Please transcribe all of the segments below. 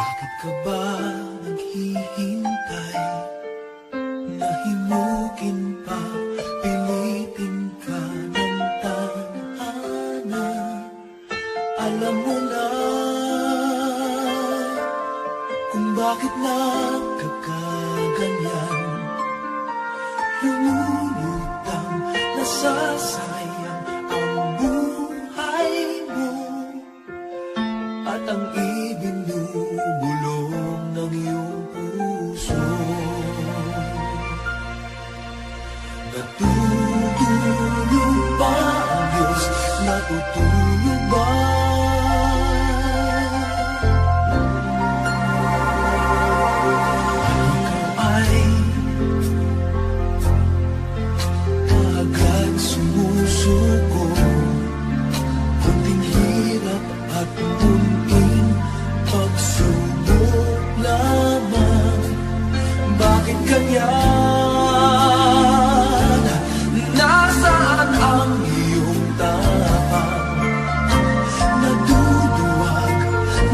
Bakit ka ba naghihintay? Nahimukin pa, pilitin ka ng tadhana. Alam mo na kung bakit nagkakaganyan. Lumulutang, nasasayang ang buhay mo at ang ibinubulong ng iyong puso. Natutulog ba ang Diyos? Natutulog ba? Ikaw ay agad sumusuko, kunting hirap at munting pagsubok lamang. Bakit ganyan? Nasaan ang iyong tapang? Naduduwag,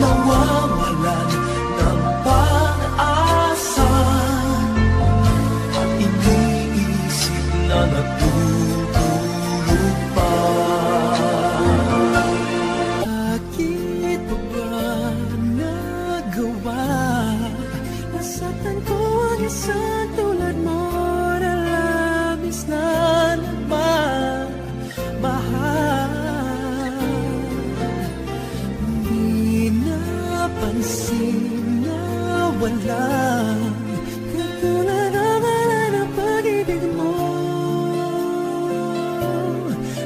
nawawalan ng pag-asa, at iniisip na natutulog pa. Bakit pa ba nagawa? Nasaktan ko ang isang tulad mo na labis na nagmamahal. Hindi napansin na walang katulad ang alala ng pag-ibig mo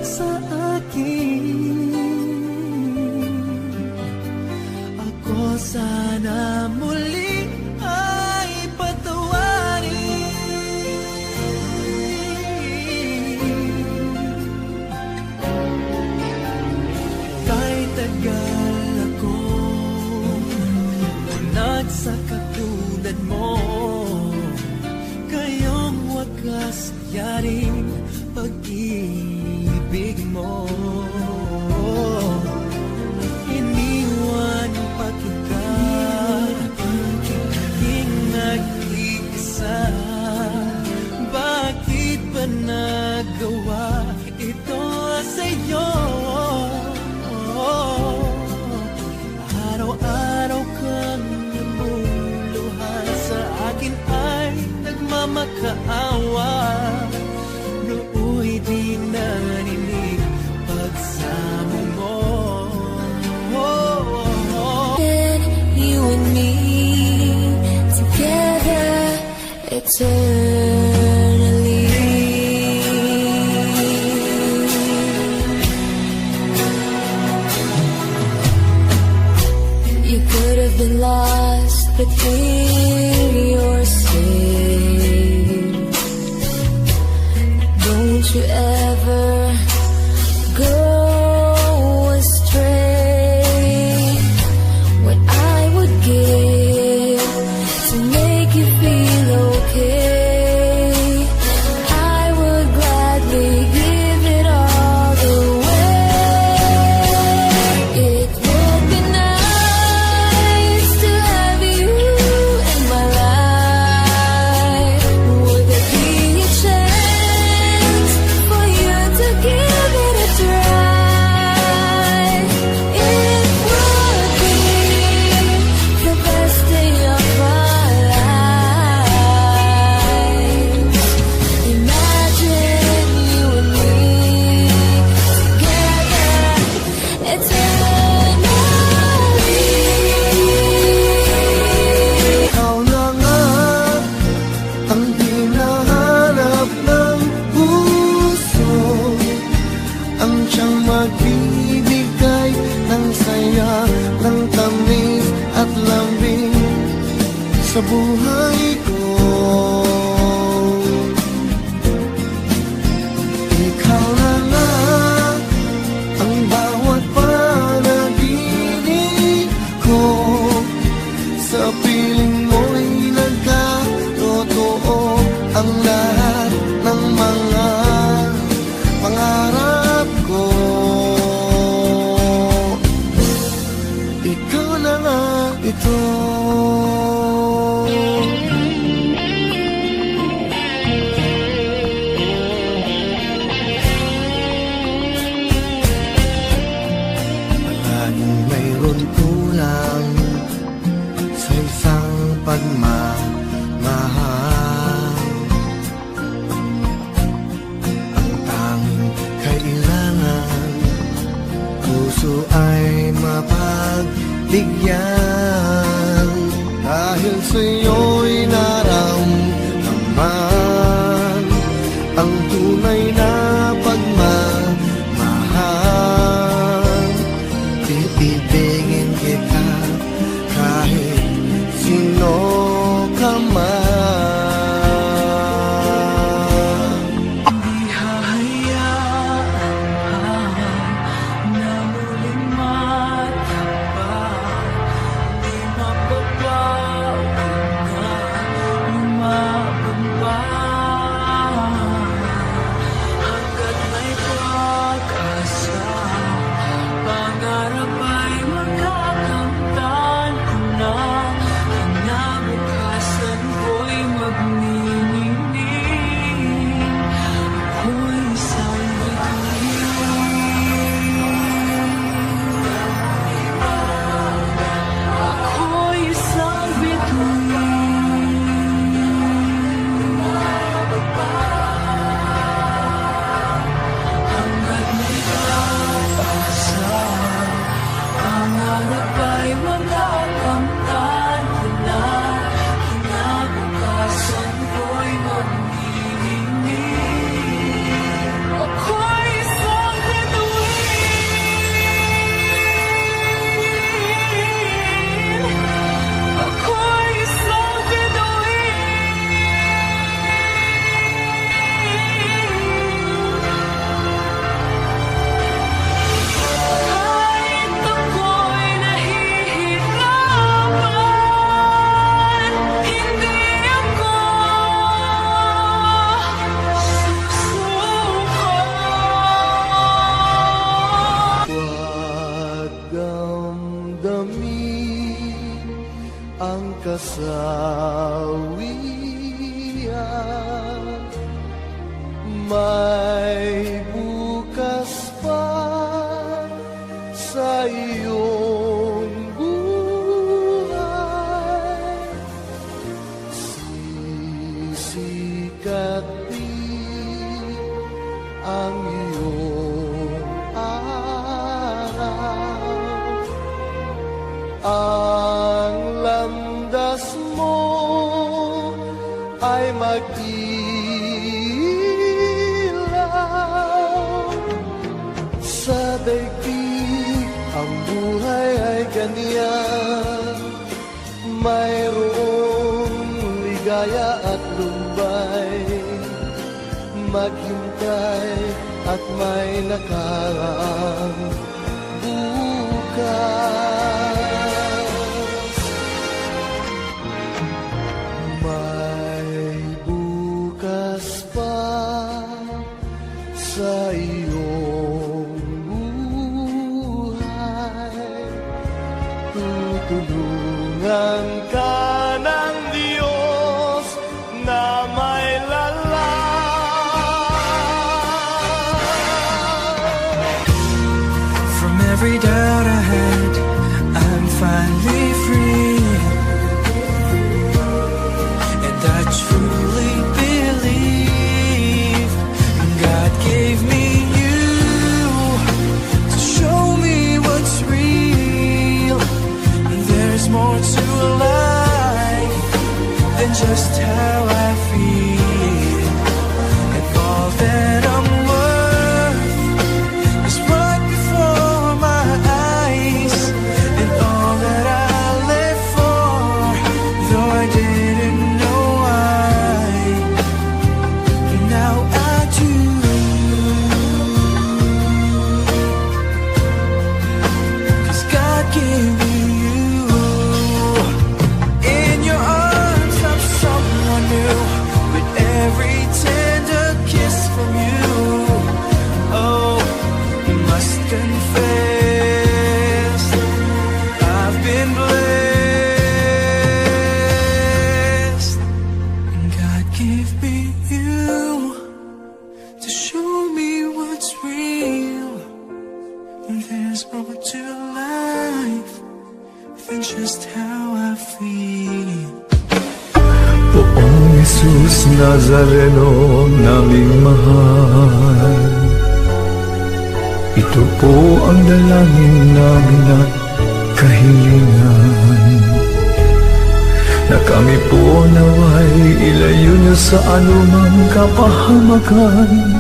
sa akin. Ako sana muli ay patawarin. Kahit tagal ako unag sa katulad mo, kayong wagas yaring pag-ibig mo. Iniwan pa kita, aking nag-iisa. Bakit ba nagawa ito sa'yo? Araw-araw kang namuluhan, sa akin ay nagmamakaawa. Nooy di narinig pagsamo mo. You and me together eternally. You could have been lost, but here you're safe. Don't you ever go astray. What I would give to make you feel okay, I would gladly give it all away. It would be nice to have you in my life. Would there be a chance for you to give it a try? It would be the best day of our lives. Imagine you and me together eternally. Ikaw na nga ang hinahanap ng puso, ang siyang magbibigay ng saya, ng tamis at lambing sa buhay ko. Ikaw na nga ang bawat panaginip ko, sa piling mo'y nagkatotoo ang lahat ng mga pangarap ko. Ikaw na nga ito. mayroon kulang sa isang pagmamahal. Ang tanging kailangan, puso ay mapagbigyan. Dahil sa'yo'y naramdaman ang tunay na pagmamahal. Ibibigin kita kahit sino ka man. Di hahayaan na muling matapang, di mapapaw na lumabang pa. Hanggat may pag-asa, pangarap ay magkakamtan ko na. Kinabukasan ko'y magniningning, ako'y isang bituin. Ako'y isang bituin. Hanggat may pag-asa, pangarap ay magkakamtan ko na. Kinabukasan ko'y magniningning, ako'y isang bituin. Ako'y isang kahit ako'y nahihirapan, hindi ako susuko. Huwag damdamin ang kasawian. May bukas pa sa iyong buhay. Sisikat din ang iyong araw. Ang landas mo ay mag-ilaw. Sa daigdig ang buhay ay ganyan, mayroong ligaya at lumbay. Maghintay at may nakarang bukas. May bukas pa sa iyong buhay. Tutulungan ka ng Diyos na may From every doubt I had, I'm finally free. And I truly believe God gave me you to show me what's real. There's more to life just how I feel. Poong Jesus Nazareno naming mahal, ito po ang dalangin namin at kahilingan, na kami po naway ilayo niyo sa anumang kapahamakan,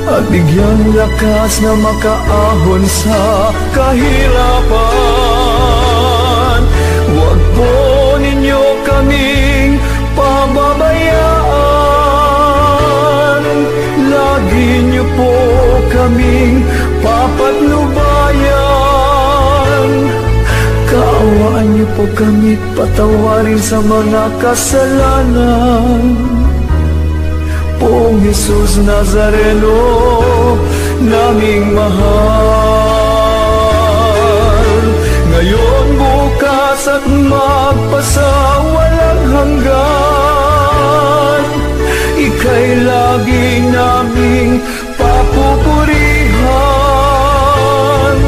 at bigyang lakas na makaahon sa kahirapan. Huwag po ninyo kaming pababayaan, lagi niyo po kaming papatnubayan. Kaawaan niyo po kami, patawarin sa mga kasalanan. Poong Jesus Nazareno naming mahal, ngayon, bukas at magpasawalang hanggan, ika'y lagi naming papupurihan,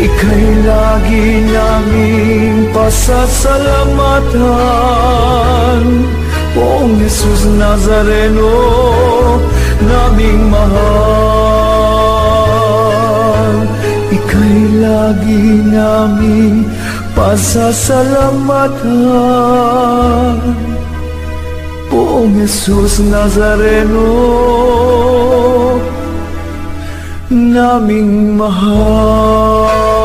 ika'y lagi naming pasasalamatan. Poong Jesus Nazareno naming mahal, ika'y lagi naming pasasalamatan. Poong Jesus Nazareno naming mahal.